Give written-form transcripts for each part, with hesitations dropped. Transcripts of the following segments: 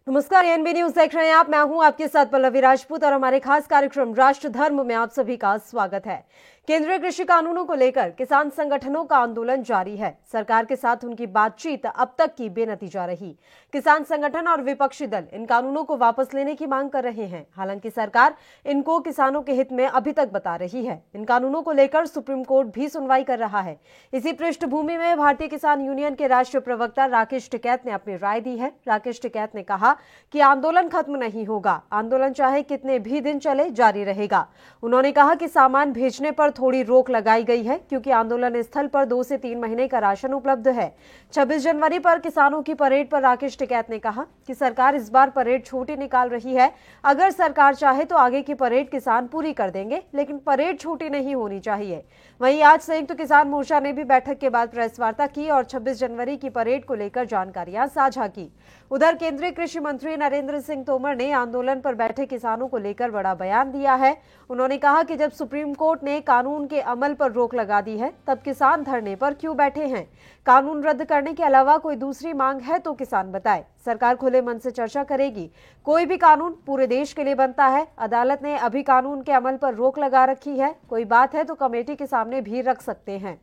नमस्कार, ANB news देख रहे हैं आप। मैं हूं आपके साथ पल्लवी राजपूत और हमारे खास कार्यक्रम राष्ट्र धर्म में आप सभी का स्वागत है। केंद्रीय कृषि कानूनों को लेकर किसान संगठनों का आंदोलन जारी है। सरकार के साथ उनकी बातचीत अब तक की बेनतीजा रही। किसान संगठन और विपक्षी दल इन कानूनों को वापस लेने की मांग कर रहे हैं। हालांकि सरकार इनको किसानों के हित में अभी तक बता रही है। इन कानूनों को लेकर सुप्रीम कोर्ट भी सुनवाई कर रहा है। इसी पृष्ठभूमि में भारतीय किसान यूनियन के राष्ट्रीय प्रवक्ता राकेश टिकैत ने अपनी राय दी है। राकेश टिकैत ने कहा कि आंदोलन खत्म नहीं होगा, आंदोलन चाहे कितने भी दिन चले जारी रहेगा। उन्होंने कहा कि सामान भेजने पर थोड़ी रोक लगाई गई है क्योंकि आंदोलन स्थल पर 2 से 3 महीने का राशन उपलब्ध है। 26 जनवरी पर किसानों की परेड पर राकेश टिकैत ने कहा कि सरकार इस बार परेड छोटी निकाल रही है। अगर सरकार चाहे तो आगे की परेड किसान पूरी कर देंगे, लेकिन परेड छोटी नहीं होनी चाहिए। वहीं आज संयुक्त किसान मोर्चा ने भी बैठक के बाद प्रेस वार्ता की और 26 जनवरी की परेड को लेकर जानकारियां साझा की। उधर केंद्रीय कृषि मंत्री नरेंद्र सिंह तोमर ने आंदोलन पर बैठे किसानों को लेकर बड़ा बयान दिया है। उन्होंने कहा कि जब सुप्रीम कोर्ट ने कानून के अमल पर रोक लगा दी है, तब किसान धरने पर क्यों बैठे हैं? कानून रद्द करने के अलावा कोई दूसरी मांग है तो किसान बताए। सरकार खुले मन से चर्चा करेगी। कोई भी कानून पूरे देश के लिए बनता है। अदालत ने अभी कानून के अमल पर रोक लगा रखी है। कोई बात है तो कमेटी के सामने भी रख सकते हैं।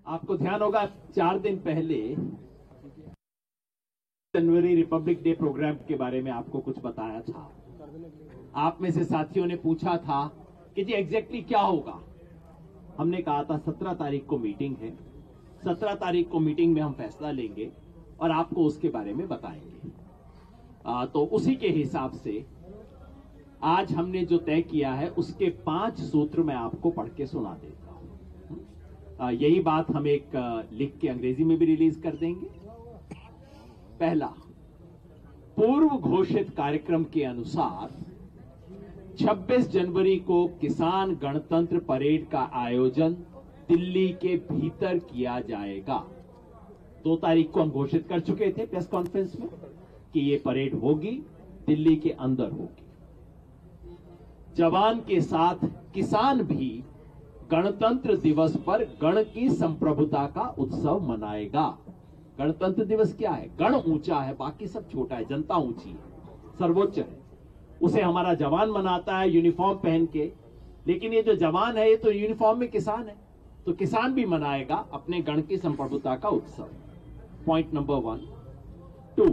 आपको ध्यान होगा 4 दिन पहले जनवरी रिपब्लिक डे प्रोग्राम के बारे में आपको कुछ बताया था। आप में से साथियों ने पूछा था कि जी एग्जैक्टली क्या होगा। हमने कहा था 17 तारीख को मीटिंग है, 17 तारीख को मीटिंग में हम फैसला लेंगे और आपको उसके बारे में बताएंगे। तो उसी के हिसाब से आज हमने जो तय किया है उसके 5 सूत्र मैं आपको पढ़ के सुना देता हूं। यही बात हम एक लिख के अंग्रेजी में भी रिलीज कर देंगे। पहला, पूर्व घोषित कार्यक्रम के अनुसार 26 जनवरी को किसान गणतंत्र परेड का आयोजन दिल्ली के भीतर किया जाएगा। 2 तारीख को हम घोषित कर चुके थे प्रेस कॉन्फ्रेंस में कि ये परेड होगी, दिल्ली के अंदर होगी। जवान के साथ किसान भी गणतंत्र दिवस पर गण की संप्रभुता का उत्सव मनाएगा। गणतंत्र दिवस क्या है? गण ऊंचा है, बाकी सब छोटा है, जनता ऊंची है, सर्वोच्च है। उसे हमारा जवान मनाता है यूनिफॉर्म पहन के, लेकिन ये जो जवान है ये तो यूनिफॉर्म में किसान है, तो किसान भी मनाएगा अपने गण की संप्रभुता का उत्सव। Point number 1। 2,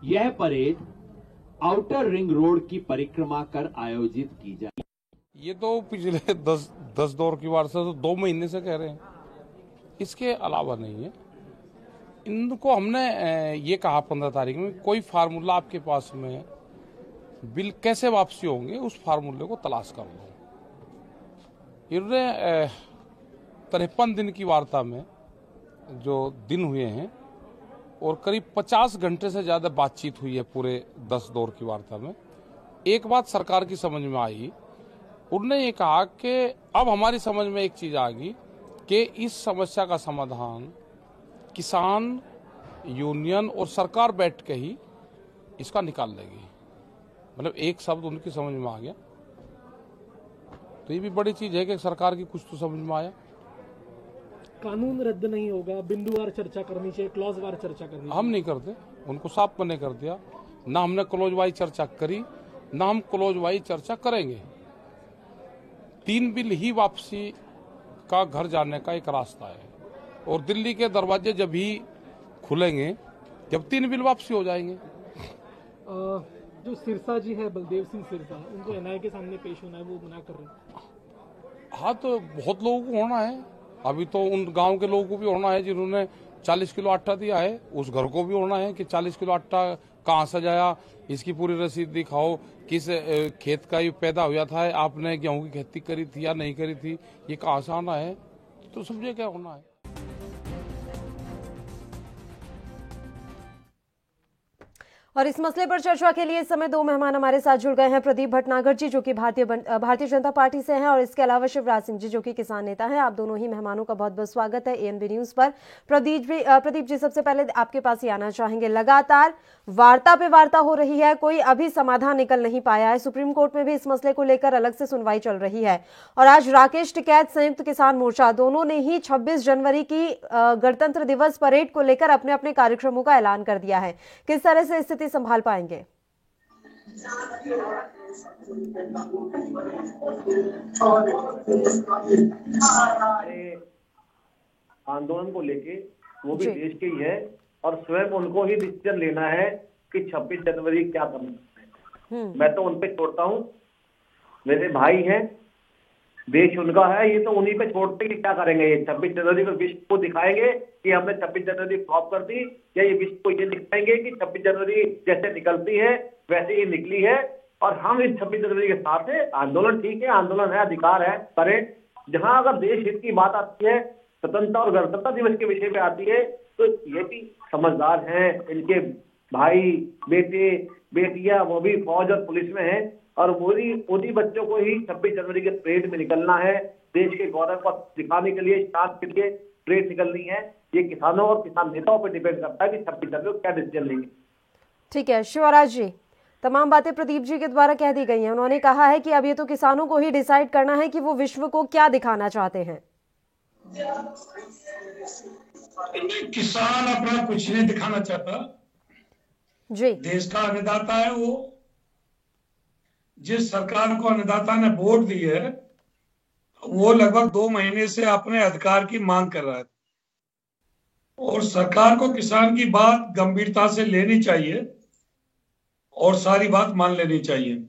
यह परेड आउटर रिंग रोड की परिक्रमा कर आयोजित की जाए। ये तो पिछले 10 दौर की बात से 2 महीने से कह रहे हैं, इसके अलावा नहीं है। इनको हमने ये कहा 15 तारीख में कोई फार्मूला आपके पास में है, बिल कैसे वापसी होंगे उस फार्मूले को तलाश कर लो। इन्होंने 53 दिन की वार्ता में जो दिन हुए हैं और करीब 50 घंटे से ज्यादा बातचीत हुई है पूरे 10 दौर की वार्ता में। एक बात सरकार की समझ में आई, उन्होंने ये कहा कि अब हमारी समझ में एक चीज आ गई कि इस समस्या का समाधान किसान यूनियन और सरकार बैठ के ही इसका निकाल लेगी। मतलब एक शब्द उनकी समझ में आ गया, तो ये भी बड़ी चीज है कि सरकार की कुछ तो समझ में आया। कानून रद्द नहीं होगा, बिंदुवार चर्चा करनी चाहिए, क्लॉज वार चर्चा करनी चाहिए। हम नहीं करते, उनको साफ मने कर दिया। ना हमने क्लोज वाइज चर्चा करी, ना हम क्लोज वाइज चर्चा करेंगे। 3 बिल ही वापसी का घर जाने का एक रास्ता है और दिल्ली के दरवाजे जब ही खुलेंगे जब 3 बिल वापसी हो जाएंगे। जो सिरसा जी है, बलदेव सिंह सिरसा, उनको एनआईए के सामने पेश होना है, वो मना कर रहे हैं। हाँ, तो बहुत लोगों को होना है। अभी तो उन गांव के लोगों को भी होना है जिन्होंने 40 किलो आटा दिया है, उस घर को भी होना है कि 40 किलो आटा कहाँ से जाया, इसकी पूरी रसीद दिखाओ, किस खेत का ये पैदा हुआ था, आपने गेहूं की खेती करी थी या नहीं करी थी, ये कहाँ से आना है, तो समझे क्या होना है। और इस मसले पर चर्चा के लिए इस समय दो मेहमान हमारे साथ जुड़ गए हैं। प्रदीप भटनागर जी जो कि भारतीय जनता पार्टी से हैं, और इसके अलावा शिवराज सिंह जी जो कि किसान नेता हैं। आप दोनों ही मेहमानों का बहुत बहुत स्वागत है एएनबी न्यूज पर। प्रदीप जी, सबसे पहले आपके पास ही आना चाहेंगे। लगातार वार्ता पे वार्ता हो रही है, कोई अभी समाधान निकल नहीं पाया है। सुप्रीम कोर्ट में भी इस मसले को लेकर अलग से सुनवाई चल रही है, और आज राकेश टिकैत संयुक्त किसान मोर्चा दोनों ने ही 26 जनवरी की गणतंत्र दिवस परेड को लेकर अपने अपने कार्यक्रमों का ऐलान कर दिया है। किस तरह से स्थिति संभाल पाएंगे? आंदोलन को लेके वो भी देश के ही है, और स्वयं उनको ही डिसीजन लेना है कि 26 जनवरी क्या करना है। मैं तो उन पे छोड़ता हूँ, मेरे भाई हैं, देश उनका है, ये तो उन्हीं पे छोड़ते कि क्या करेंगे। ये 26 जनवरी को विश्व को दिखाएंगे कि हमने 26 जनवरी क्रॉप कर दी, या ये विश्व को ये दिखाएंगे कि 26 जनवरी जैसे निकलती है वैसे ही निकली है, और हम इस 26 जनवरी के साथ है। आंदोलन ठीक है, आंदोलन है, अधिकार है, करें। जहां अगर देश हित की बात आती है, स्वतंत्रता और गणतंत्र दिवस के विषय में आती है, तो ये भी समझदार हैं, इनके भाई बेटे बेटियां वो भी फौज और पुलिस में हैं, और मोदी बच्चों को ही 26 जनवरी के परेड में निकलना है। देश के गौरव को दिखाने के लिए, शान के लिए परेड निकलनी है। ये किसानों और किसान नेताओं पर डिपेंड करता है कि 26 जनवरी को क्या डिसीजन लेंगे। ठीक है शिवराज जी, तमाम बातें प्रदीप जी के द्वारा कह दी गई हैं। उन्होंने कहा है कि अब ये तो किसानों को ही डिसाइड करना है कि वो विश्व को क्या दिखाना चाहते हैं। किसान अपना कुछ नहीं दिखाना चाहता जी। देश का अन्नदाता है वो। जिस सरकार को अन्नदाता ने वोट दी है, वो लगभग 2 महीने से अपने अधिकार की मांग कर रहा है, और सरकार को किसान की बात गंभीरता से लेनी चाहिए और सारी बात मान लेनी चाहिए।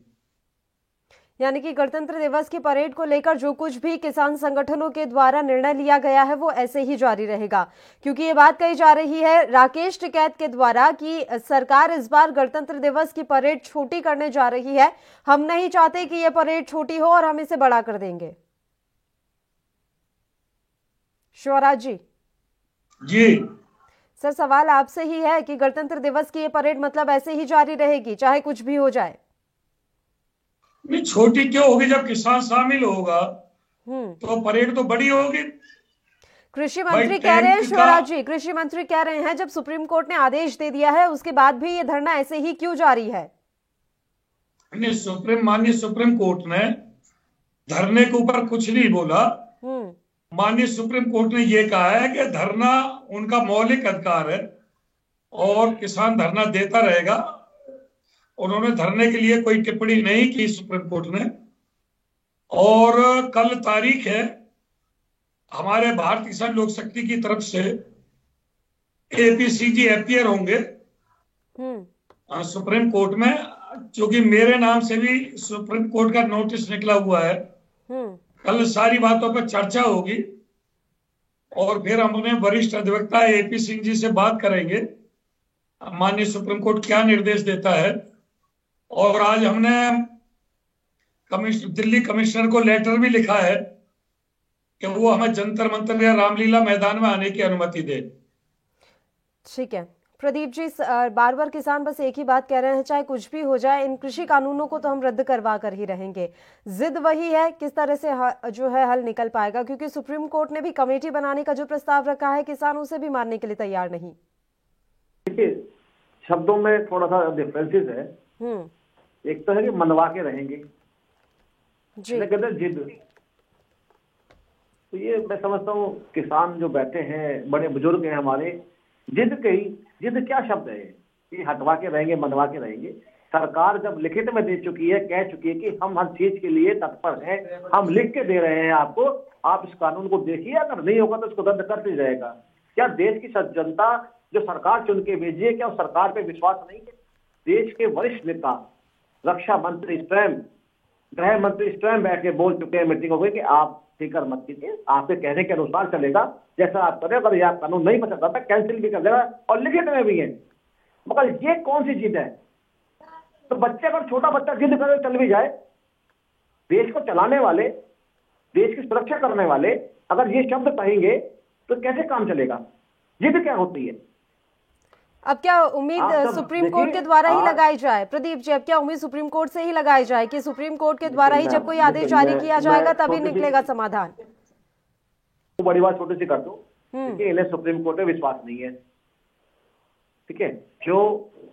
यानी कि गणतंत्र दिवस की परेड को लेकर जो कुछ भी किसान संगठनों के द्वारा निर्णय लिया गया है वो ऐसे ही जारी रहेगा, क्योंकि ये बात कही जा रही है राकेश टिकैत के द्वारा कि सरकार इस बार गणतंत्र दिवस की परेड छोटी करने जा रही है। हम नहीं चाहते कि ये परेड छोटी हो और हम इसे बड़ा कर देंगे। शिवराज जी। जी सर, सवाल आपसे ही है कि गणतंत्र दिवस की ये परेड मतलब ऐसे ही जारी रहेगी चाहे कुछ भी हो जाए? नहीं, छोटी क्यों होगी? जब किसान शामिल होगा तो परेड तो बड़ी होगी। कृषि मंत्री कह रहे हैं शिवराज जी, कृषि मंत्री कह रहे हैं जब सुप्रीम कोर्ट ने आदेश दे दिया है उसके बाद भी ये धरना ऐसे ही क्यों जारी है? नहीं, माननीय सुप्रीम कोर्ट ने धरने के ऊपर कुछ नहीं बोला। माननीय सुप्रीम कोर्ट ने ये कहा है कि धरना उनका मौलिक अधिकार है और किसान धरना देता रहेगा। उन्होंने धरने के लिए कोई टिप्पणी नहीं की सुप्रीम कोर्ट ने। और कल तारीख है, हमारे भारतीय किसान लोक शक्ति की तरफ से एपीसीजी अपीयर होंगे सुप्रीम कोर्ट में, क्योंकि मेरे नाम से भी सुप्रीम कोर्ट का नोटिस निकला हुआ है। कल सारी बातों पर चर्चा होगी और फिर हम उन्हें वरिष्ठ अधिवक्ता एपी सिंह जी से बात करेंगे, माननीय सुप्रीम कोर्ट क्या निर्देश देता है। और आज हमने दिल्ली कमिश्नर को लेटर भी लिखा है कि वो हमें जंतर मंतर या रामलीला मैदान में आने की अनुमति दे। ठीक है प्रदीप जी, बार बार किसान बस एक ही बात कह रहे हैं, चाहे कुछ भी हो जाए इन कृषि कानूनों को तो हम रद्द करवा कर ही रहेंगे। जिद वही है, किस तरह से जो है हल निकल पाएगा, क्योंकि सुप्रीम कोर्ट ने भी कमेटी बनाने का जो प्रस्ताव रखा है किसान उसे भी मानने के लिए तैयार नहीं। देखिए, शब्दों में थोड़ा सा डिफरेंसेस है। एक तो है कि मनवा के रहेंगे जी, कहते हैं जिद। तो ये मैं समझता हूँ किसान जो बैठे हैं, बड़े बुजुर्ग हैं हमारे, जिद क्या शब्द है कि हटवा के रहेंगे, मनवा के रहेंगे। सरकार जब लिखित में दे चुकी है, कह चुकी है कि हम हर चीज के लिए तत्पर हैं, हम लिख के दे रहे हैं आपको, आप इस कानून को देखिए, अगर नहीं होगा तो इसको रद्द कर दिया जाएगा। क्या देश की जनता जो सरकार चुन के भेजी है, क्या उस सरकार पे विश्वास नहीं है? देश के वरिष्ठ नेता, रक्षा मंत्री स्वयं, गृह मंत्री स्वयं बैठ के बोल चुके हैं मीटिंगों में कि आप फिक्र मत कीजिए, आपके कहने के अनुसार चलेगा, जैसा आप करें। अगर यह कानून नहीं पसंद आता कैंसिल भी कर देगा, और लिखित में भी है। मगर ये कौन सी जिद है? तो बच्चे, अगर छोटा बच्चा जिद करे चल भी जाए, देश को चलाने वाले, देश की सुरक्षा करने वाले अगर ये शब्द कहेंगे तो कैसे काम चलेगा? जिद क्या होती है? अब क्या उम्मीद सुप्रीम कोर्ट के द्वारा ही लगाई जाए? प्रदीप जी, अब क्या उम्मीद सुप्रीम कोर्ट से ही लगाई जाए कि सुप्रीम कोर्ट के द्वारा ही जब कोई आदेश जारी किया जाएगा तभी निकलेगा समाधान? तो बड़ी बात छोटी सी कर दूं, देखिए इन्हें सुप्रीम कोर्ट में विश्वास नहीं है, ठीक है। जो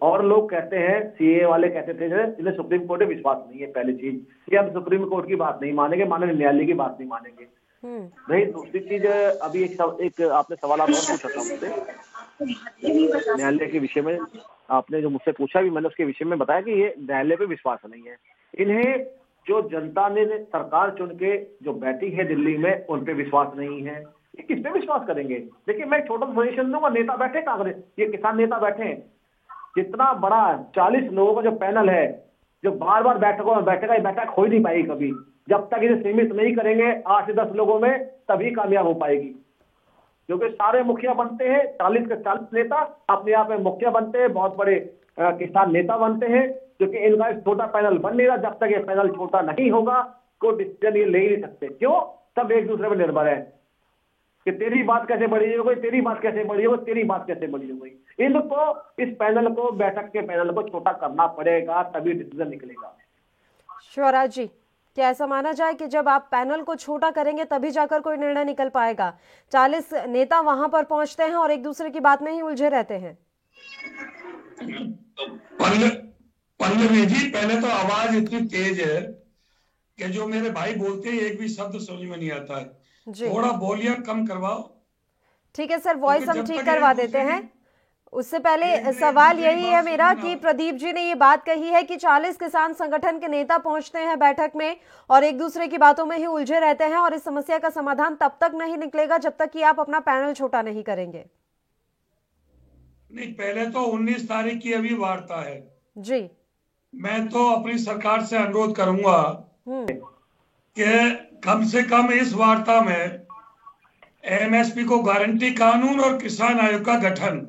और लोग कहते हैं, सीए वाले कहते थे इन्हें सुप्रीम कोर्ट में विश्वास नहीं है, पहली चीज कि हम सुप्रीम कोर्ट की बात नहीं मानेंगे, माननीय न्यायालय की बात नहीं मानेंगे। भाई दूसरी चीज, अभी एक आपने सवाल और पूछा था मुझसे न्यायालय के विषय में, आपने जो मुझसे पूछा भी मैंने उसके विषय में बताया कि ये न्यायालय पे विश्वास नहीं है। इन्हें जो जनता ने सरकार चुन के जो बैठी है दिल्ली में, उन पे विश्वास नहीं है। ये किस पे विश्वास करेंगे? देखिए मैं छोटा सा सजेशन दूंगा, नेता बैठे कांग्रेस, ये किसान नेता बैठे हैं, जितना बड़ा 40 लोगों का जो पैनल है, जो बार बार बैठक बैठक हो ही नहीं पाएगी कभी, जब तक इसे सीमित नहीं करेंगे 8 से 10 लोगों में, तभी कामयाब हो पाएगी। क्योंकि सारे मुखिया बनते हैं, 40 के 40 नेता अपने आप में मुखिया बनते हैं, बहुत बड़े किसान नेता बनते हैं, क्योंकि इनका एक छोटा पैनल बन नहीं रहा। जब तक ये पैनल छोटा नहीं होगा कोई डिसीजन ये ले ही नहीं सकते। क्यों? सब एक दूसरे पर निर्भर है कि तेरी बात कैसे बड़ी हो गई, तेरी बात कैसे बड़ी हो गई, तेरी बात कैसे बड़ी हो गई। इनको इस पैनल को, बैठक के पैनल को छोटा करना पड़ेगा, तभी डिसीजन निकलेगा। शिवराज जी, क्या ऐसा माना जाए कि जब आप पैनल को छोटा करेंगे तभी जाकर कोई निर्णय निकल पाएगा? 40 नेता वहां पर पहुंचते हैं और एक दूसरे की बात में ही उलझे रहते हैं। पल्लवी जी, पहले तो आवाज इतनी तेज है कि जो मेरे भाई बोलते हैं एक भी शब्द समझ में नहीं आता है। थोड़ा वॉल्यूम कम करवाओ। ठीक है सर, वॉइस हम ठीक करवा देते हैं। उससे पहले सवाल यही है मेरा कि प्रदीप जी ने ये बात कही है कि 40 किसान संगठन के नेता पहुंचते हैं बैठक में और एक दूसरे की बातों में ही उलझे रहते हैं और इस समस्या का समाधान तब तक नहीं निकलेगा जब तक कि आप अपना पैनल छोटा नहीं करेंगे। नहीं, पहले तो 19 तारीख की अभी वार्ता है जी। मैं तो अपनी सरकार से अनुरोध करूंगा कि कम से कम इस वार्ता में एमएसपी को गारंटी कानून और किसान आयोग का गठन,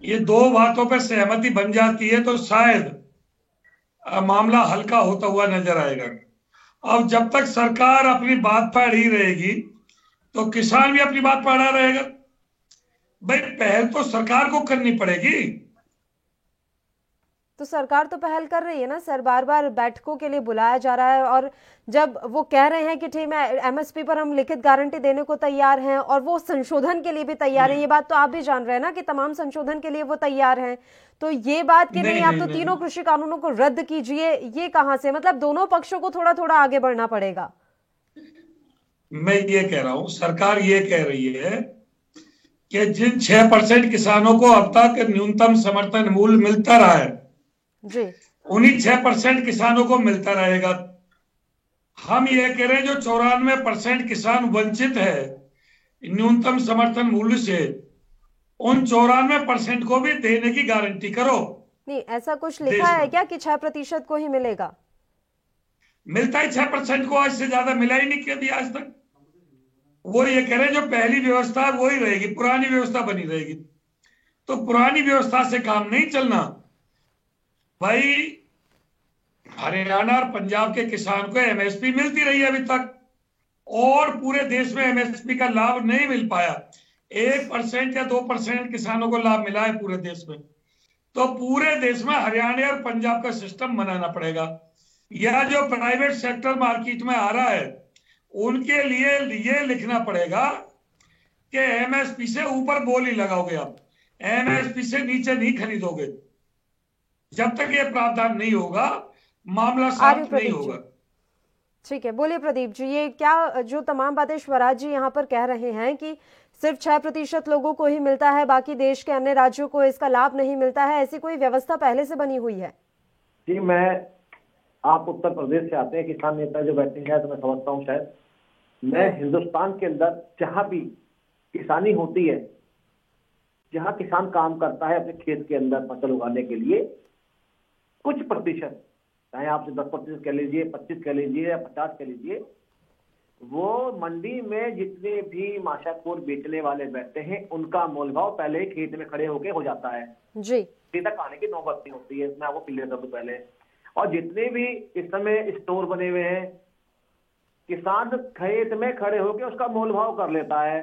ये दो बातों पर सहमति बन जाती है तो शायद मामला हल्का होता हुआ नजर आएगा। अब जब तक सरकार अपनी बात पर अड़ी रहेगी तो किसान भी अपनी बात पर अड़ा रहेगा। भाई पहल तो सरकार को करनी पड़ेगी। तो सरकार तो पहल कर रही है ना सर, बार बार बैठकों के लिए बुलाया जा रहा है और जब वो कह रहे हैं कि ठीक है एमएसपी पर हम लिखित गारंटी देने को तैयार हैं और वो संशोधन के लिए भी तैयार हैं, ये बात तो आप भी जान रहे हैं ना कि तमाम संशोधन के लिए वो तैयार हैं, तो ये बात कि नहीं आप तो तीनों कृषि कानूनों को रद्द कीजिए, ये कहां से? मतलब दोनों पक्षों को थोड़ा थोड़ा आगे बढ़ना पड़ेगा। मैं ये कह रहा हूं, सरकार ये कह रही है कि जिन 6% किसानों को अब तक न्यूनतम समर्थन मूल्य मिलता रहा है जी, उन्हीं 6% किसानों को मिलता रहेगा। हम ये कह रहे हैं जो 94% किसान वंचित है न्यूनतम समर्थन मूल्य से, उन 94% को भी देने की गारंटी करो। नहीं, ऐसा कुछ लिखा है क्या कि 6% को ही मिलेगा? मिलता ही 6% को, आज से ज्यादा मिला ही नहीं कभी आज तक। वो ये कह रहे हैं जो पहली व्यवस्था है वही रहेगी, पुरानी व्यवस्था बनी रहेगी। तो पुरानी व्यवस्था से काम नहीं चलना भाई। हरियाणा और पंजाब के किसान को एमएसपी मिलती रही है अभी तक और पूरे देश में एमएसपी का लाभ नहीं मिल पाया। 1% या 2% किसानों को लाभ मिला है पूरे देश में। तो पूरे देश में हरियाणा और पंजाब का सिस्टम बनाना पड़ेगा। या जो प्राइवेट सेक्टर मार्केट में आ रहा है उनके लिए ये लिखना पड़ेगा कि एमएसपी से ऊपर बोल ही लगाओगे आप, एमएसपी से नीचे नहीं खरीदोगे। जब तक ये प्रावधान नहीं होगा मामला साफ नहीं होगा। ठीक है, बोलिए प्रदीप जी, ये क्या जो तमाम बातें स्वराज जी यहाँ पर कह रहे हैं कि सिर्फ 6% लोगों को ही मिलता है, बाकी देश के अन्य राज्यों को इसका लाभ नहीं मिलता है, ऐसी कोई व्यवस्था पहले से बनी हुई है? जी, आप उत्तर प्रदेश से आते हैं, किसान नेता जो बैठे हैं तो मैं समझता हूँ शायद मैं हिंदुस्तान के अंदर जहां भी किसानी होती है, जहां किसान काम करता है अपने खेत के अंदर फसल उगाने के लिए, कुछ प्रतिशत, चाहे आपसे 10% कह लीजिए, 25 कह लीजिए या 50 कह लीजिए, वो मंडी में जितने भी माशाखोर बेचने वाले बैठते हैं उनका मोल भाव पहले ही खेत में खड़े होके हो जाता है जी, तक आने की नौबत नहीं होती है। मैं आपको क्लियर कर दूं पहले। और जितने भी इस समय स्टोर बने हुए हैं, किसान खेत में खड़े होके उसका मोल भाव कर लेता है।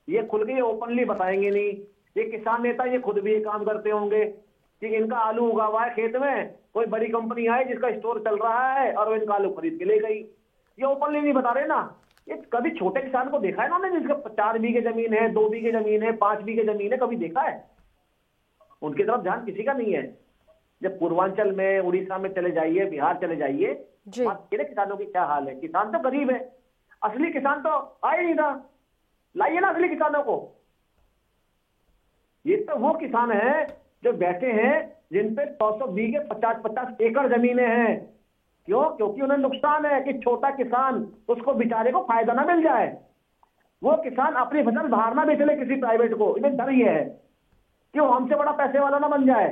ये खुल के ओपनली बताएंगे नहीं ये किसान नेता ये खुद भी ये काम करते होंगे कि इनका आलू उगा हुआ है खेत में, कोई बड़ी कंपनी आई जिसका स्टोर चल रहा है और वो इनका आलू खरीद के ले गई। ये ओपनली नहीं बता रहे ना। ये कभी छोटे किसान को देखा है ना उन्होंने, जिसका 4 बीघे जमीन है, 2 बीघे जमीन है, 5 बीघे जमीन है, कभी देखा है? उनकी तरफ ध्यान किसी का नहीं है। जब पूर्वांचल में, उड़ीसा में चले जाइए, बिहार चले जाइए, किसानों की क्या हाल है। किसान तो गरीब है, असली किसान तो आए नहीं था। लाइए ना असली किसानों को। ये तो वो किसान है जो बैठे हैं जिन पे 100 बीघे 50-50 एकड़ जमीनें हैं। क्यों? क्योंकि उन्हें नुकसान है कि छोटा किसान, उसको बेचारे को फायदा ना मिल जाए। वो किसान अपनी फसल बाहर ना बेच ले किसी प्राइवेट को, इन्हें डर ये है कि वो हमसे बड़ा पैसे वाला ना बन जाए।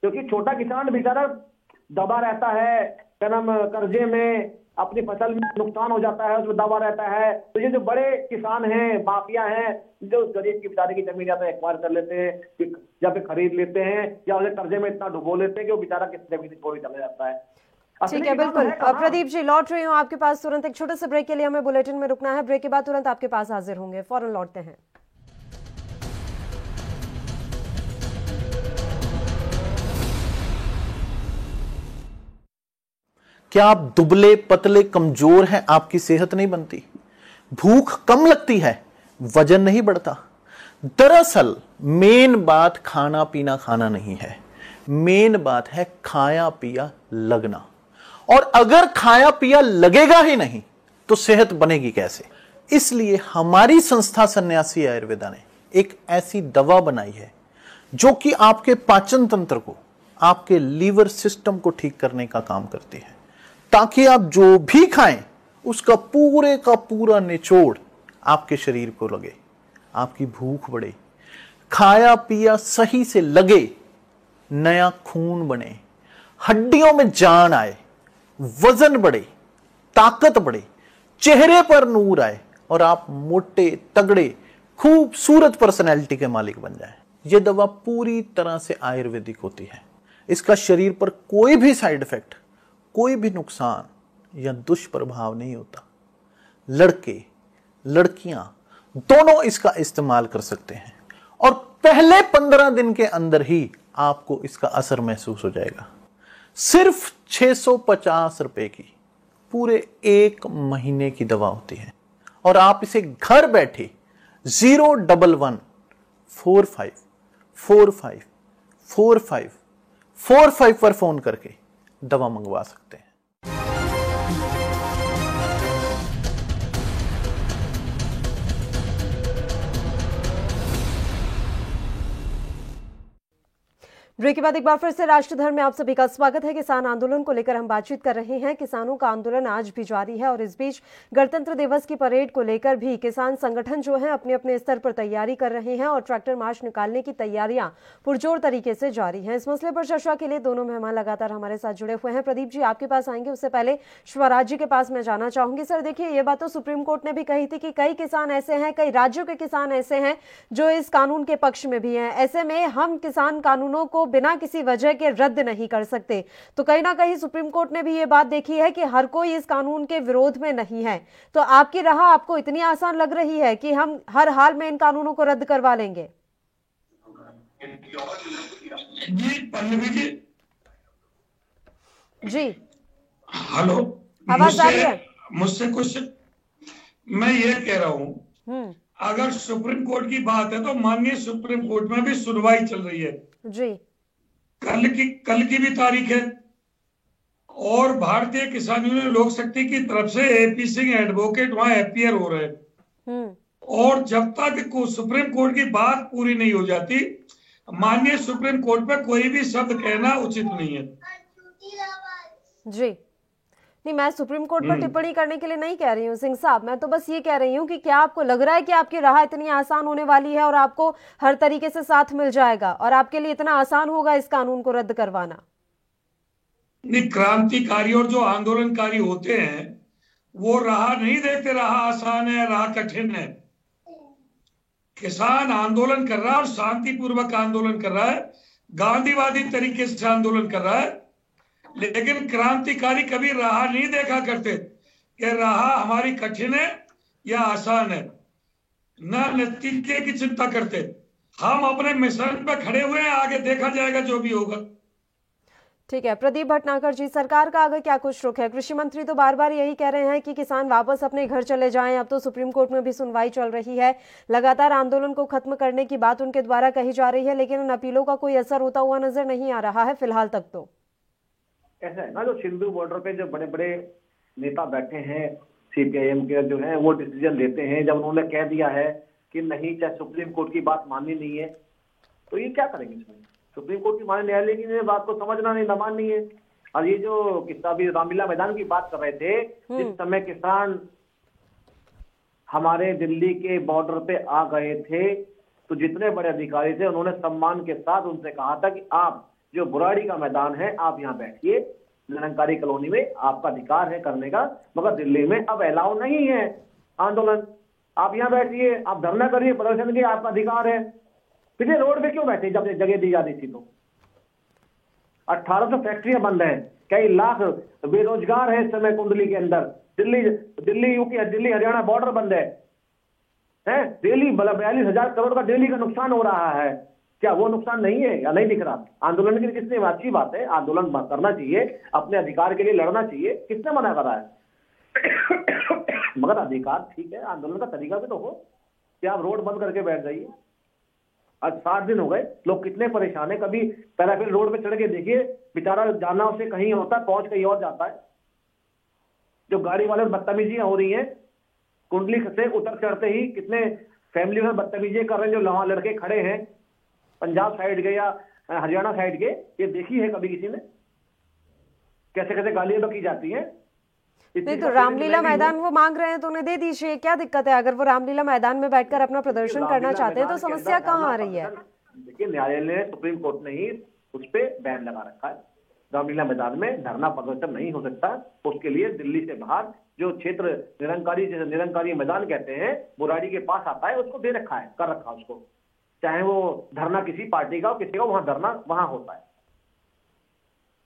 क्योंकि छोटा किसान बेचारा दबा रहता है, कर्जे में, अपनी फसल में नुकसान हो जाता है, उसमें दबा रहता है। तो ये जो बड़े किसान हैं, माफिया हैं, जो उस गरीब की बेचारे की जमीन या तो एक्वायर कर लेते हैं या फिर खरीद लेते हैं या उसे कर्जे में इतना डुबो लेते हैं कि वो बेचारा किसी जमीन छोड़ चला जाता है। ठीक है, बिल्कुल। प्रदीप जी, लौट रही हूँ आपके पास तुरंत। एक छोटे से ब्रेक के लिए हमें बुलेटिन में रुकना है। ब्रेक के बाद तुरंत आपके पास हाजिर होंगे, फौरन लौटते हैं। क्या आप दुबले पतले कमजोर हैं? आपकी सेहत नहीं बनती, भूख कम लगती है, वजन नहीं बढ़ता। दरअसल मेन बात खाना पीना खाना नहीं है, मेन बात है खाया पिया लगना। और अगर खाया पिया लगेगा ही नहीं तो सेहत बनेगी कैसे? इसलिए हमारी संस्था सन्यासी आयुर्वेदा ने एक ऐसी दवा बनाई है जो कि आपके पाचन तंत्र को, आपके लीवर सिस्टम को ठीक करने का काम करती है, ताकि आप जो भी खाएं उसका पूरे का पूरा निचोड़ आपके शरीर को लगे, आपकी भूख बढ़े, खाया पिया सही से लगे, नया खून बने, हड्डियों में जान आए, वजन बढ़े, ताकत बढ़े, चेहरे पर नूर आए और आप मोटे तगड़े खूबसूरत पर्सनैलिटी के मालिक बन जाएं। यह दवा पूरी तरह से आयुर्वेदिक होती है। इसका शरीर पर कोई भी साइड इफेक्ट, कोई भी नुकसान या दुष्प्रभाव नहीं होता। लड़के लड़कियां दोनों इसका इस्तेमाल कर सकते हैं और पहले 15 दिन के अंदर ही आपको इसका असर महसूस हो जाएगा। सिर्फ 650 रुपए की पूरे 1 महीने की दवा होती है और आप इसे घर बैठे 01145454545 पर फोन करके दवा मंगवा सकते हैं। ब्रेक के बाद एक बार फिर से राष्ट्रधर्म में आप सभी का स्वागत है। किसान आंदोलन को लेकर हम बातचीत कर रहे हैं। किसानों का आंदोलन आज भी जारी है और इस बीच गणतंत्र दिवस की परेड को लेकर भी किसान संगठन जो है अपने अपने स्तर पर तैयारी कर रहे हैं और ट्रैक्टर मार्च निकालने की तैयारियां पुरजोर तरीके से जारी हैं। इस मसले पर चर्चा के लिए दोनों मेहमान लगातार हमारे साथ जुड़े हुए हैं। प्रदीप जी, आपके पास आएंगे, उससे पहले शिवराज जी के पास मैं जाना चाहूंगी। सर देखिए, ये बात तो सुप्रीम कोर्ट ने भी कही थी कि कई किसान ऐसे हैं, कई राज्यों के किसान ऐसे हैं जो इस कानून के पक्ष में भी हैं। ऐसे में हम किसान कानूनों को बिना किसी वजह के रद्द नहीं कर सकते। तो कहीं ना कहीं सुप्रीम कोर्ट ने भी ये बात देखी है कि हर कोई इस कानून के विरोध में नहीं है। तो आपकी राह आपको इतनी आसान लग रही है कि हम हर हाल में इन कानूनों को रद्द करवा लेंगे? जी हेलो, आवाज आ रही है? मुझसे कुछ, मैं ये कह रहा हूँ, अगर सुप्रीम कोर्ट की बात है तो माननीय सुप्रीम कोर्ट में भी सुनवाई चल रही है जी। कल की भी तारीख है और भारतीय किसान यूनियन लोक शक्ति की तरफ से एपी सिंह एडवोकेट वहां अपीयर हो रहे हैं। और जब तक सुप्रीम कोर्ट की बात पूरी नहीं हो जाती, माननीय सुप्रीम कोर्ट पे कोई भी शब्द कहना उचित नहीं है। जी नहीं, मैं सुप्रीम कोर्ट पर टिप्पणी करने के लिए नहीं कह रही हूँ सिंह साहब। मैं तो बस ये कह रही हूँ कि क्या आपको लग रहा है कि आपकी राह इतनी आसान होने वाली है और आपको हर तरीके से साथ मिल जाएगा और आपके लिए इतना आसान होगा इस कानून को रद्द करवाना? नहीं, क्रांतिकारी और जो आंदोलनकारी होते हैं वो राह नहीं देते, राह आसान है, राह कठिन है। किसान आंदोलन कर रहा है और शांतिपूर्वक आंदोलन कर रहा है, गांधीवादी तरीके से आंदोलन कर रहा है। लेकिन क्रांतिकारी कभी राह नहीं देखा करते कि राह हमारी कठिन है या आसान है, ना नतीजे की चिंता करते। हम अपने मिशन पे खड़े हुए हैं, आगे देखा जाएगा जो भी होगा। ठीक है प्रदीप भटनागर जी, सरकार का आगे क्या कुछ रुख है? कृषि मंत्री तो बार बार यही कह रहे हैं कि किसान वापस अपने घर चले जाएं। अब तो सुप्रीम कोर्ट में भी सुनवाई चल रही है, लगातार आंदोलन को खत्म करने की बात उनके द्वारा कही जा रही है, लेकिन इन अपीलों का कोई असर होता हुआ नजर नहीं आ रहा है फिलहाल तक। तो ऐसा है ना, जो सिंधु बॉर्डर पे जो बड़े बड़े नेता बैठे हैं सीपीआईएम के जो हैं, वो डिसीजन लेते हैं। जब उन्होंने कह दिया है कि नहीं, चाहे सुप्रीम कोर्ट की बात माननी नहीं है, तो ये क्या करेंगे इसमें? सुप्रीम कोर्ट की माने न्यायालय की बात को समझना नहीं, न माननी है। और ये जो किस्सा भी रामलीला मैदान की बात कर रहे थे, जिस समय किसान हमारे दिल्ली के बॉर्डर पे आ गए थे, तो जितने बड़े अधिकारी थे उन्होंने सम्मान के साथ उनसे कहा था कि आप जो बुराड़ी का मैदान है, आप यहाँ बैठिए, निरंकारी कॉलोनी में आपका अधिकार है करने का, मगर दिल्ली में अब अलाउ नहीं है आंदोलन। आप यहाँ बैठिए, आप धरना करिए, प्रदर्शन के आपका अधिकार है। पिछले रोड पे क्यों बैठे जब जगह दी जाती थी? तो 1800 फैक्ट्रियां बंद हैं, कई लाख बेरोजगार है इस समय कुंडली के अंदर। दिल्ली यूपी दिल्ली हरियाणा बॉर्डर बंद है डेली 42,000 करोड़ का डेली का नुकसान हो रहा है। क्या वो नुकसान नहीं है या नहीं दिख रहा? आंदोलन के लिए किसने, अच्छी बात है, आंदोलन करना चाहिए, अपने अधिकार के लिए लड़ना चाहिए, किसने मना करा है? मगर अधिकार ठीक है, आंदोलन का तरीका भी तो हो कि आप रोड बंद करके बैठ जाइए। आज 60 दिन हो गए, लोग कितने परेशान है। कभी पैराफिल रोड पे चढ़ के देखिए, बेचारा जाना उसे कहीं होता है, पहुंच कहीं और जाता है। जो गाड़ी वाले बदतमीजियां हो रही हैं, कुंडली से उतर चढ़ते ही कितने फैमिली में बदतमीजी कर रहे हैं, जो वहां लड़के खड़े हैं पंजाब साइड के या हरियाणा साइड के, ये देखी है कभी किसी ने? कैसे कैसे गालियां तो की जाती हैं। नहीं तो रामलीला मैदान वो मांग रहे हैं तो उन्हें दे दीजिए, क्या दिक्कत है? अगर वो रामलीला मैदान में बैठकर अपना प्रदर्शन करना चाहते हैं तो समस्या कहाँ आ रही है? देखिए, न्यायालय ने, सुप्रीम कोर्ट ने ही उस पर बैन लगा रखा है। रामलीला मैदान में धरना प्रदर्शन नहीं हो सकता। उसके लिए दिल्ली से बाहर जो क्षेत्र निरंकारी मैदान कहते हैं, बुराड़ी के पास आता है, उसको दे रखा है, कर रखा उसको। चाहे वो धरना किसी पार्टी का हो, किसी का, वहां धरना वहां होता है।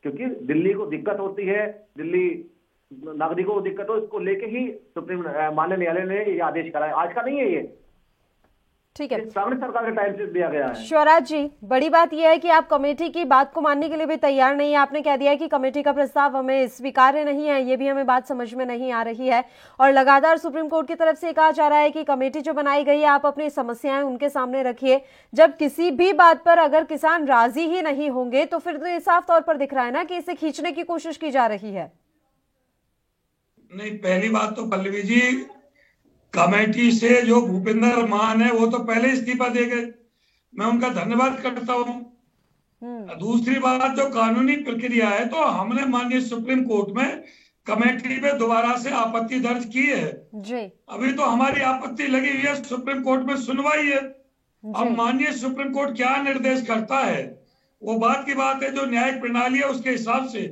क्योंकि दिल्ली को दिक्कत होती है, दिल्ली नागरिकों को दिक्कत हो, इसको लेके ही सुप्रीम माननीय न्यायालय ने ये आदेश करा है। आज का नहीं है ये, ठीक है, कांग्रेस सरकार के टाइम से दिया गया है। शिवराज जी, बड़ी बात यह है कि आप कमेटी की बात को मानने के लिए भी तैयार नहीं है। आपने कह दिया है कि कमेटी का प्रस्ताव हमें स्वीकार्य नहीं है, ये भी हमें बात समझ में नहीं आ रही है। और लगातार सुप्रीम कोर्ट की तरफ से कहा जा रहा है कि कमेटी जो बनाई गई है, आप अपनी समस्याएं उनके सामने रखिए। जब किसी भी बात पर अगर किसान राजी ही नहीं होंगे तो फिर तो ये साफ तौर पर दिख रहा है ना कि इसे खींचने की कोशिश की जा रही है। नहीं, पहली बात तो पल्लवी जी, कमेटी से जो भूपेंद्र मान है वो तो पहले इस्तीफा दे गए, मैं उनका धन्यवाद करता हूं। दूसरी बात, जो कानूनी प्रक्रिया है, तो हमने माननीय सुप्रीम कोर्ट में कमेटी पे दोबारा से आपत्ति दर्ज की है जी। अभी तो हमारी आपत्ति लगी हुई है, सुप्रीम कोर्ट में सुनवाई है। अब माननीय सुप्रीम कोर्ट क्या निर्देश करता है वो बात की बात है। जो न्यायिक प्रणाली है उसके हिसाब से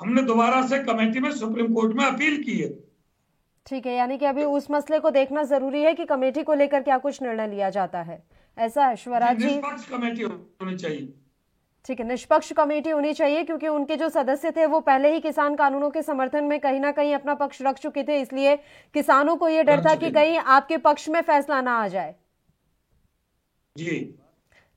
हमने दोबारा से कमेटी में सुप्रीम कोर्ट में अपील की है। ठीक है, यानी कि अभी उस मसले को देखना जरूरी है कि कमेटी को लेकर क्या कुछ निर्णय लिया जाता है, ऐसा है शिवराज जी? निष्पक्ष कमेटी होनी चाहिए। ठीक है, निष्पक्ष कमेटी होनी चाहिए, क्योंकि उनके जो सदस्य थे वो पहले ही किसान कानूनों के समर्थन में कहीं ना कहीं अपना पक्ष रख चुके थे, इसलिए किसानों को ये डर था कि कहीं आपके पक्ष में फैसला ना आ जाए जी।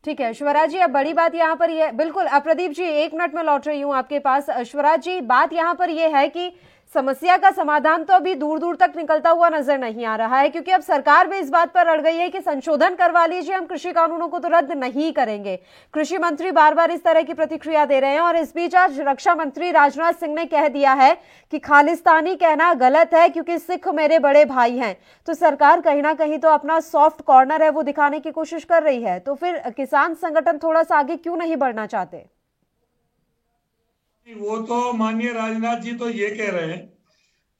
ठीक है शिवराज जी, अब बड़ी बात यहाँ पर ये, बिल्कुल प्रदीप जी 1 मिनट में लौट रही हूँ आपके पास। शिवराज जी, बात यहाँ पर यह है कि समस्या का समाधान तो अभी दूर दूर तक निकलता हुआ नजर नहीं आ रहा है, क्योंकि अब सरकार भी इस बात पर अड़ गई है कि संशोधन करवा लीजिए, हम कृषि कानूनों को तो रद्द नहीं करेंगे। कृषि मंत्री बार बार इस तरह की प्रतिक्रिया दे रहे हैं, और इस बीच आज रक्षा मंत्री राजनाथ सिंह ने कह दिया है कि खालिस्तानी कहना गलत है क्योंकि सिख मेरे बड़े भाई हैं। तो सरकार कहीं ना कहीं तो अपना सॉफ्ट कॉर्नर है वो दिखाने की कोशिश कर रही है, तो फिर किसान संगठन थोड़ा सा आगे क्यों नहीं बढ़ना चाहते? वो तो माननीय राजनाथ जी तो ये कह रहे हैं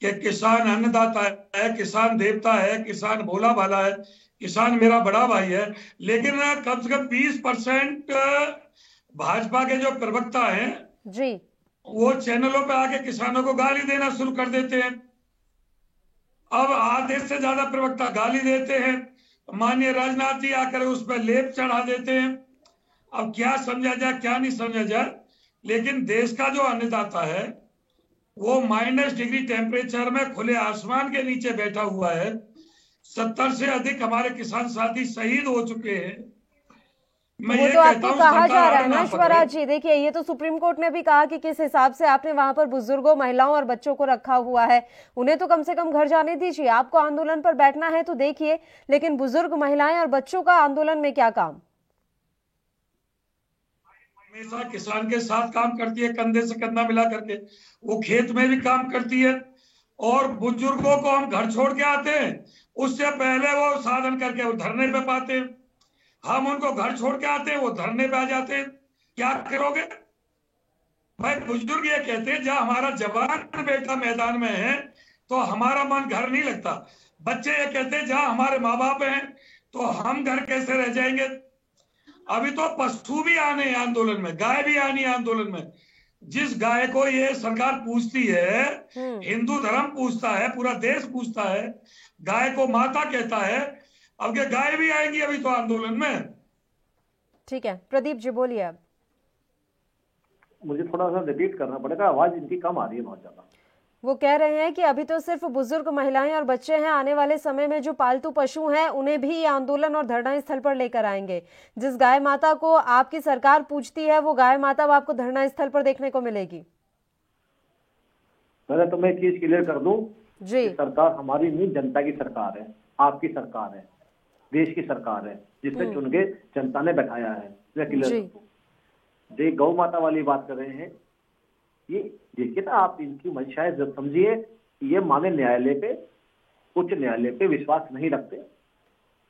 कि किसान अन्नदाता है, किसान देवता है, किसान भोला भाला है, किसान मेरा बड़ा भाई है। लेकिन कम से कम 20% भाजपा के जो प्रवक्ता हैं जी, वो चैनलों पे आके किसानों को गाली देना शुरू कर देते हैं। अब आधे से ज्यादा प्रवक्ता गाली देते हैं, माननीय राजनाथ जी आकर उस पर लेप चढ़ा देते हैं। अब क्या समझा जाए क्या नहीं समझा जाए, लेकिन देश का जो अन्नदाता है वो -डिग्री टेम्परेचर में खुले आसमान के नीचे बैठा हुआ है। 70 से अधिक हमारे किसान साथी शहीद हो चुके हैं। वो तो आपको कहा जा रहा है ना स्वराज जी। देखिए, ये तो सुप्रीम कोर्ट ने भी कहा कि किस हिसाब से आपने वहां पर बुजुर्गों, महिलाओं और बच्चों को रखा हुआ है, उन्हें तो कम से कम घर जाने दीजिए। आपको आंदोलन पर बैठना है तो देखिए, लेकिन बुजुर्ग, महिलाएं और बच्चों का आंदोलन में क्या काम? हमेशा किसान के साथ काम करती है, कंधे से कंधा मिला करके। वो खेत में भी काम करती है, और बुजुर्गों को हम घर छोड़ के आते हैं, उससे पहले वो साधन करके वो धरने पे पाते हैं। हम उनको घर छोड़ के आते हैं, वो धरने पे आ जाते हैं। क्या करोगे भाई? बुजुर्ग ये कहते हैं, जहां हमारा जवान बेटा मैदान में है तो हमारा मन घर नहीं लगता। बच्चे ये कहते हैं, जहां हमारे माँ बाप हैं तो हम घर कैसे रह जाएंगे। अभी तो पशु भी आने हैं आंदोलन में, गाय भी आनी है आंदोलन में। जिस गाय को ये सरकार पूछती है, हिंदू धर्म पूछता है, पूरा देश पूछता है, गाय को माता कहता है, अब क्या गाय भी आएंगी अभी तो आंदोलन में। ठीक है, प्रदीप जी बोलिए। अब मुझे थोड़ा सा रिपीट करना पड़ेगा, आवाज इनकी कम आ रही है बहुत ज्यादा। वो कह रहे हैं कि अभी तो सिर्फ बुजुर्ग, महिलाएं और बच्चे हैं, आने वाले समय में जो पालतू पशु हैं उन्हें भी आंदोलन और धरना स्थल पर लेकर आएंगे। जिस गाय माता को आपकी सरकार पूछती है, वो गाय माता अब आपको धरना स्थल पर देखने को मिलेगी। पहले तो मैं एक चीज क्लियर कर दूं जी, सरकार हमारी नहीं, जनता की सरकार है, आपकी सरकार है, देश की सरकार है, जिसे चुन के जनता ने बैठाया है। मैं क्लियर कर दूं। जो गौ माता वाली बात कर रहे हैं, ये देखिए ना, आप इनकी मंशा जब समझिए, ये माने न्यायालय पे, उच्च न्यायालय पे विश्वास नहीं रखते,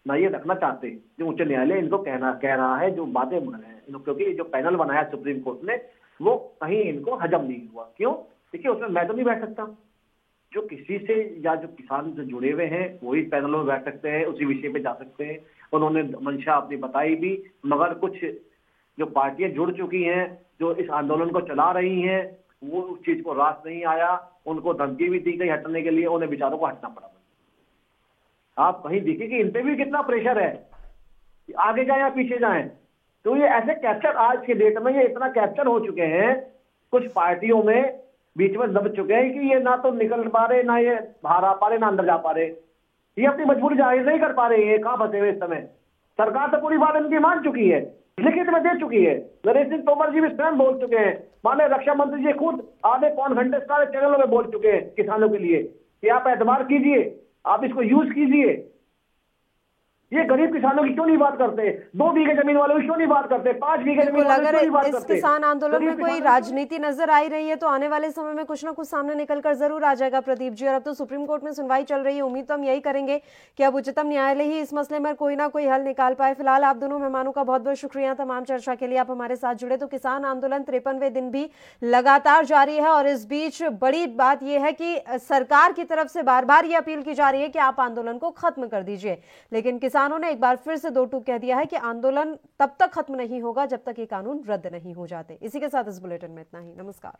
ना ये रखना चाहते। जो उच्च न्यायालय इनको कह रहा है, जो बातें बन रहे हैं, क्योंकि जो पैनल बनाया सुप्रीम कोर्ट ने, वो कहीं इनको हजम नहीं हुआ। क्यों? देखिए, उसमें मैं तो नहीं बैठ सकता, जो किसी से या जो किसान से जुड़े हुए हैं वही पैनल में बैठ सकते हैं, उसी विषय पे जा सकते हैं। उन्होंने मंशा अपनी बताई भी, मगर कुछ जो पार्टियां जुड़ चुकी हैं, जो इस आंदोलन को चला रही हैं, वो उस चीज को रास नहीं आया। उनको धमकी भी दी गई हटने के लिए, उन्हें बेचारों को हटना पड़ा। आप कहीं देखिए कि इन पे भी कितना प्रेशर है, आगे जाए या पीछे जाए। तो ये ऐसे कैप्चर आज के डेट में ये इतना कैप्चर हो चुके हैं, कुछ पार्टियों में बीच में दब चुके हैं कि ये ना तो निकल पा रहे, ना ये बाहर आ पा रहे, ना अंदर जा पा रहे। ये अपनी मजबूरी जाहिर नहीं कर पा रहे हैं। कहां फंसे हुए इस समय? सरकार तो पूरी बात इनकी मान चुकी है, लिखित में दे चुकी है। नरेश सिंह तोमर जी भी स्वयं बोल चुके हैं, माने रक्षा मंत्री जी खुद आधे पौन घंटे सारे चैनलों में बोल चुके हैं किसानों के लिए कि आप एतबार कीजिए, आप इसको यूज कीजिए। ये गरीब किसानों की क्यों नहीं बात करते? 2 बीघे जमीन वालों की क्यों नहीं बात करते? 5 बीघे जमीन वालों की क्यों नहीं बात करते? इस किसान आंदोलन में कोई राजनीति नजर आई रही है तो आने वाले समय में कुछ ना कुछ सामने निकलकर जरूर आ जाएगा प्रदीप जी। और अब तो सुप्रीम कोर्ट में सुनवाई चल रही है, उम्मीद तो हम यही करेंगे कि अब उच्चतम न्यायालय ही इस मसले में कोई ना कोई हल निकाल पाए। फिलहाल आप दोनों मेहमानों का बहुत बहुत शुक्रिया तमाम चर्चा के लिए, आप हमारे साथ जुड़े। तो किसान आंदोलन 53वें दिन भी लगातार जारी है और इस बीच बड़ी बात यह है कि सरकार की तरफ से बार बार ये अपील की जा रही है कि आप आंदोलन को खत्म कर दीजिए, लेकिन किसानों ने एक बार फिर से 2 टूक कह दिया है कि आंदोलन तब तक खत्म नहीं होगा जब तक ये कानून रद्द नहीं हो जाते। इसी के साथ इस बुलेटिन में इतना ही। नमस्कार।